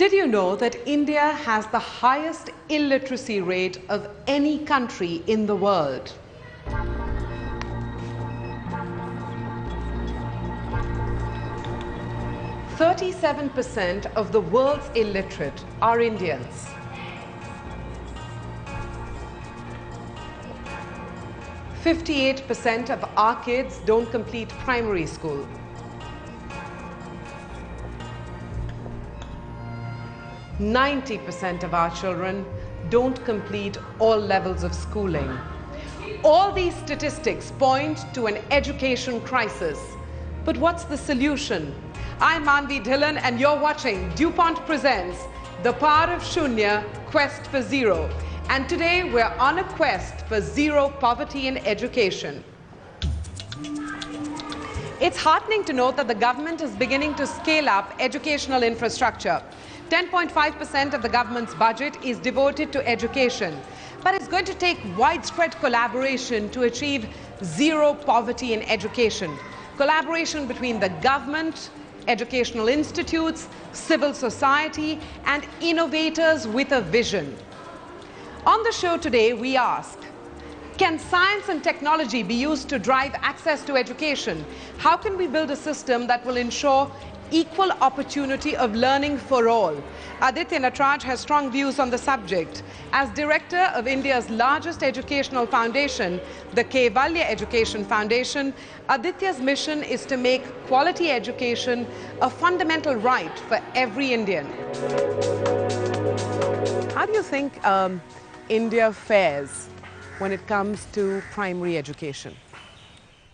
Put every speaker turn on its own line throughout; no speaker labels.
Did you know that India has the highest illiteracy rate of any country in the world? %37% of the world's illiterate are Indians. %58% of our kids don't complete primary school. %90% of our children don't complete all levels of schooling. All these statistics point to an education crisis. But what's the solution? I'm Manvi Dhillon and you're watching DuPont Presents The Power of Shunya, Quest for Zero. And today we're on a quest for zero poverty in education. It's heartening to note that the government is beginning to scale up educational infrastructure. 10.5% of the government's budget is devoted to education. But it's going to take widespread collaboration to achieve zero poverty in education. Collaboration between the government, educational institutes, civil society, and innovators with a vision. On the show today, we ask, can science and technology be used to drive access to education? How can we build a system that will ensure equal opportunity of learning for all? Aditya Nataraj has strong views on the subject. As director of India's largest educational foundation, the Kaivalya Education Foundation, Aditya's mission is to make quality education a fundamental right for every Indian. How do you think India fares when it comes to primary education?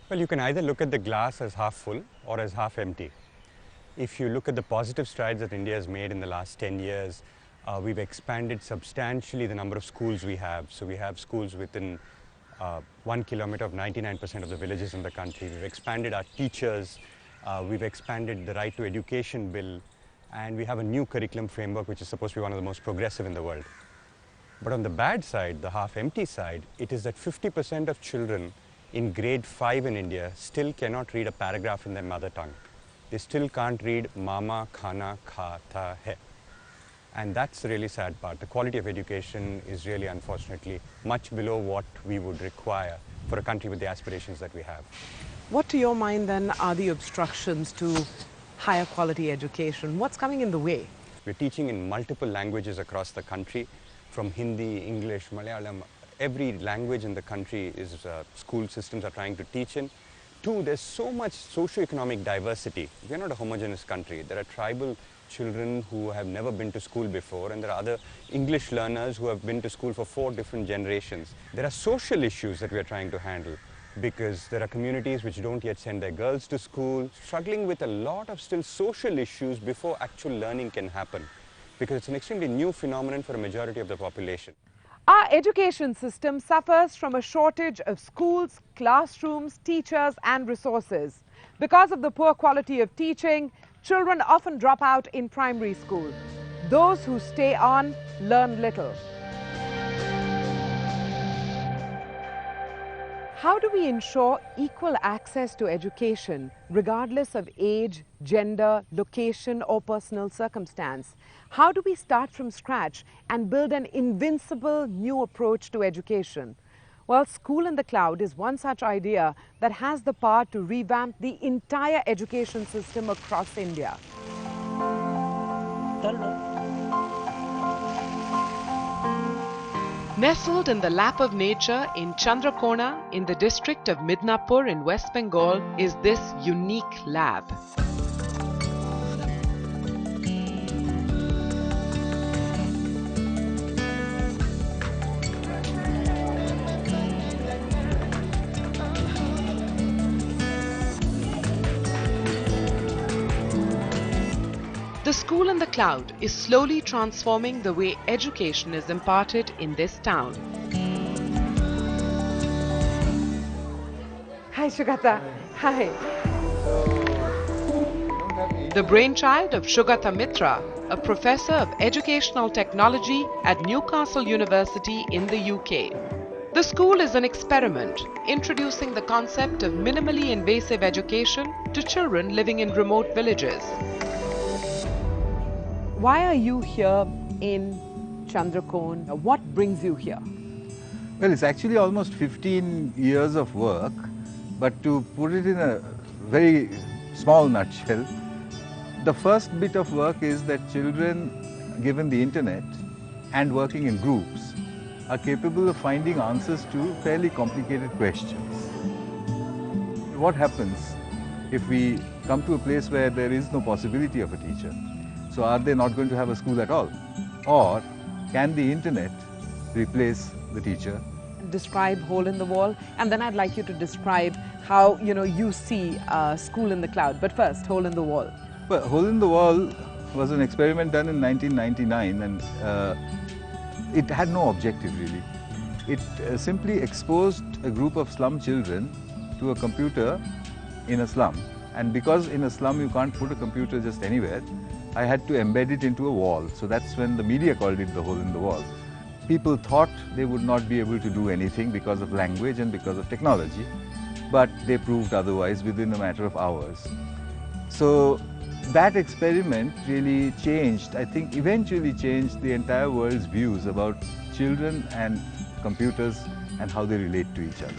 Well, you can either look at the glass as half full or as half empty. If you look at the positive strides that India has made in the last 10 years, we've expanded substantially the number of schools we have. So we have schools within 1 kilometer of 99% of the villages in the country. We've expanded our teachers, we've expanded the right to education bill, and we have a new curriculum framework which is supposed to be one of the most progressive in the world. But on the bad side, the half-empty side, it is that 50% of children in grade 5 in India still cannot read a paragraph in their mother tongue. They still can't read mama, khana, khata, hai. And that's the really sad part. The quality of education is really, unfortunately, much below what we would require for a country with the aspirations that we have.
What, to your mind, then, are the obstructions to higher quality education? What's coming in the way?
We're teaching in multiple languages across the country, from Hindi, English, Malayalam. Every language in the country is school systems are trying to teach in. Two, there's so much socio-economic diversity. We're not a homogeneous country. There are tribal children who have never been to school before, and there are other English learners who have been to school for 4 different generations. There are social issues that we are trying to handle, because there are communities which don't yet send their girls to school, struggling with a lot of still social issues before actual learning can happen, because it's an extremely new phenomenon for a majority of the population.
Our education system suffers from a shortage of schools, classrooms, teachers and resources. Because of the poor quality of teaching, children often drop out in primary school. Those who stay on learn little. How do we ensure equal access to education, regardless of age, gender, location or personal circumstance? How do we start from scratch and build an invincible new approach to education? Well, School in the Cloud is one such idea that has the power to revamp the entire education system across India. Nestled in the lap of nature in Chandrakona in the district of Midnapur in West Bengal is this unique lab. The School in the Cloud is slowly transforming the way education is imparted in this town. Hi, Shugata. Hi. The brainchild of Shugata Mitra, a professor of educational technology at Newcastle University in the UK. The school is an experiment introducing the concept of minimally invasive education to children living in remote villages. Why are you here in Chandrakon? What brings you here?
Well, it's actually almost 15 years of work, but to put it in a very small nutshell, the first bit of work is that children, given the internet and working in groups, are capable of finding answers to fairly complicated questions. What happens if we come to a place where there is no possibility of a teacher? So are they not going to have a school at all? Or can the internet replace the teacher?
Describe hole in the wall, and then I'd like you to describe how you see school in the cloud. But first, hole in the wall.
Well, hole in the wall was an experiment done in 1999, and it had no objective really. It simply exposed a group of slum children to a computer in a slum, and because in a slum you can't put a computer just anywhere, I had to embed it into a wall. So that's when the media called it the hole in the wall. People thought they would not be able to do anything because of language and because of technology, but they proved otherwise within a matter of hours. So that experiment really changed, I think eventually changed the entire world's views about children and computers and how they relate to each other.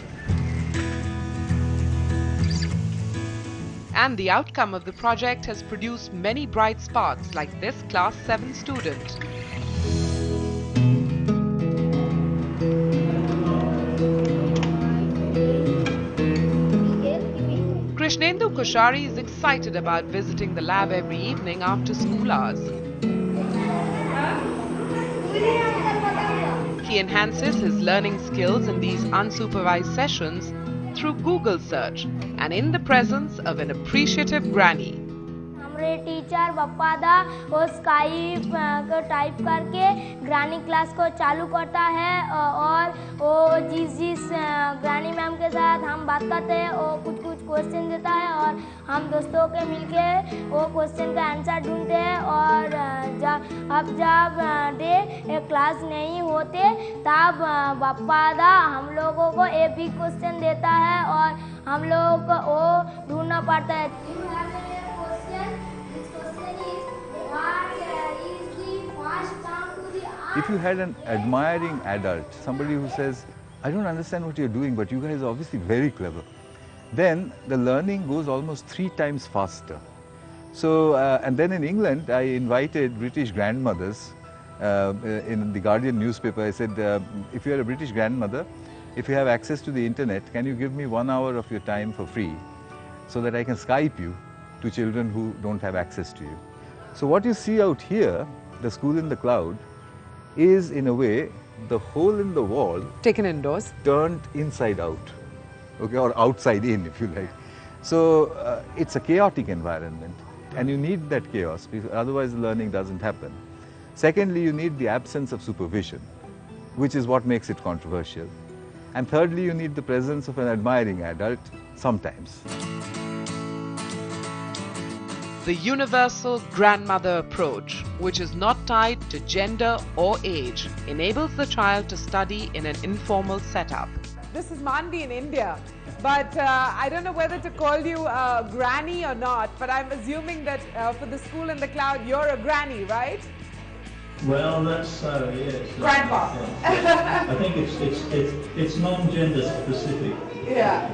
And the outcome of the project has produced many bright sparks like this Class 7 student. Krishnendu Koshari is excited about visiting the lab every evening after school hours. He enhances his learning skills in these unsupervised sessions through Google search and in the presence of an appreciative granny.
हमारे teacher Bappa दा वो Skype को type करके ग्रानी class को चालू करता है और वो जिस ग्रानी मैम के साथ हम बात करते हैं वो कुछ क्वेश्चन देता है और हम दोस्तों के मिलके वो क्वेश्चन का आंसर ढूंढते हैं और जब डे क्लास नहीं होते तब बप्पा दा हम लोगों को एक भी क्वेश्चन देता है और हम लोग को वो ढूंढना पड़ता है.
If you had an admiring adult, somebody who says, I don't understand what you're doing, but you guys are obviously very clever, then the learning goes almost 3 times faster. So, and then in England, I invited British grandmothers in the Guardian newspaper. I said, if you're a British grandmother, if you have access to the internet, can you give me 1 hour of your time for free so that I can Skype you to children who don't have access to you? So what you see out here, the school in the cloud, is in a way the hole in the wall
Taken indoors.
turned inside out, okay, or outside in if you like. So it's a chaotic environment and you need that chaos because otherwise learning doesn't happen. Secondly, you need the absence of supervision, which is what makes it controversial. And thirdly, you need the presence of an admiring adult sometimes.
The universal grandmother approach, which is not tied to gender or age, enables the child to study in an informal setup. This is Mandi in India, but I don't know whether to call you a granny or not, but I'm assuming that for the school in the cloud, you're a granny, right?
Well, that's yes.
Grandpa.
Yes. I think it's non-gender specific.
Yeah.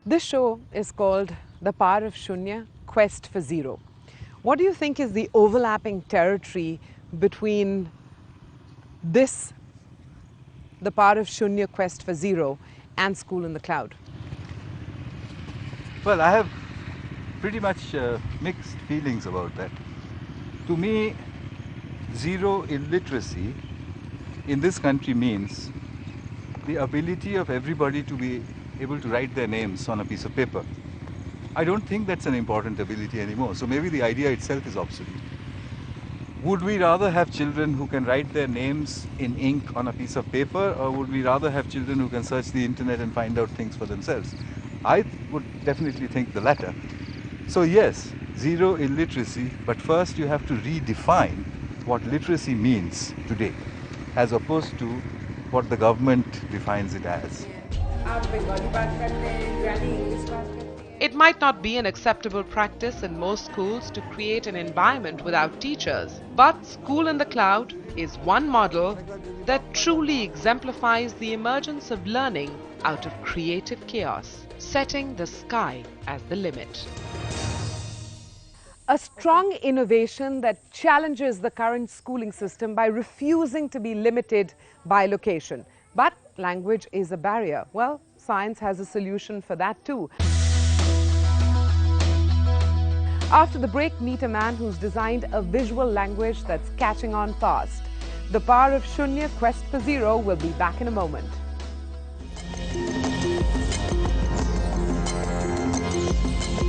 This show is called The Power of Shunya, Quest for Zero. What do you think is the overlapping territory between this, The Power of Shunya, Quest for Zero, and School in the Cloud?
Well, I have pretty much mixed feelings about that. To me, zero illiteracy in this country means the ability of everybody to be able to write their names on a piece of paper. I don't think that's an important ability anymore, so maybe the idea itself is obsolete. Would we rather have children who can write their names in ink on a piece of paper, or would we rather have children who can search the internet and find out things for themselves? I would definitely think the latter. So yes, zero illiteracy, but first you have to redefine what literacy means today, as opposed to what the government defines it as.
It might not be an acceptable practice in most schools to create an environment without teachers, but School in the Cloud is one model that truly exemplifies the emergence of learning out of creative chaos, setting the sky as the limit. A strong innovation that challenges the current schooling system by refusing to be limited by location. But language is a barrier. Well, science has a solution for that too. After the break, meet a man who's designed a visual language that's catching on fast. The Power of Shunya Quest for Zero will be back in a moment.